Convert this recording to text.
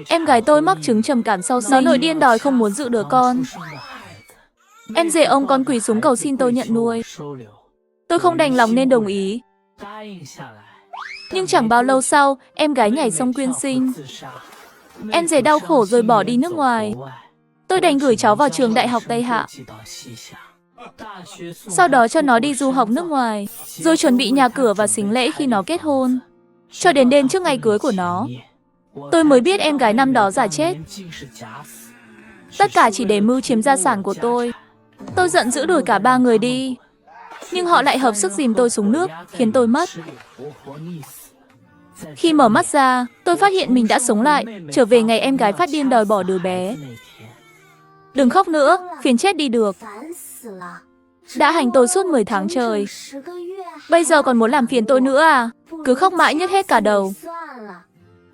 Em gái tôi mắc chứng trầm cảm sau sinh. Nó nổi điên đòi không muốn giữ đứa con. Em rể ông con quỳ xuống cầu xin tôi nhận nuôi. Tôi không đành lòng nên đồng ý. Nhưng chẳng bao lâu sau, em gái nhảy sông quyên sinh. Em rể đau khổ rồi bỏ đi nước ngoài. Tôi đành gửi cháu vào trường đại học Tây Hạ. Sau đó cho nó đi du học nước ngoài, rồi chuẩn bị nhà cửa và sính lễ khi nó kết hôn. Cho đến đêm trước ngày cưới của nó, tôi mới biết em gái năm đó giả chết. Tất cả chỉ để mưu chiếm gia sản của tôi. Tôi giận dữ đuổi cả ba người đi. Nhưng họ lại hợp sức dìm tôi xuống nước, khiến tôi mất. Khi mở mắt ra, tôi phát hiện mình đã sống lại, trở về ngày em gái phát điên đòi bỏ đứa bé. Đừng khóc nữa, phiền chết đi được. Đã hành tôi suốt 10 tháng trời. Bây giờ còn muốn làm phiền tôi nữa à? Cứ khóc mãi nhức hết cả đầu.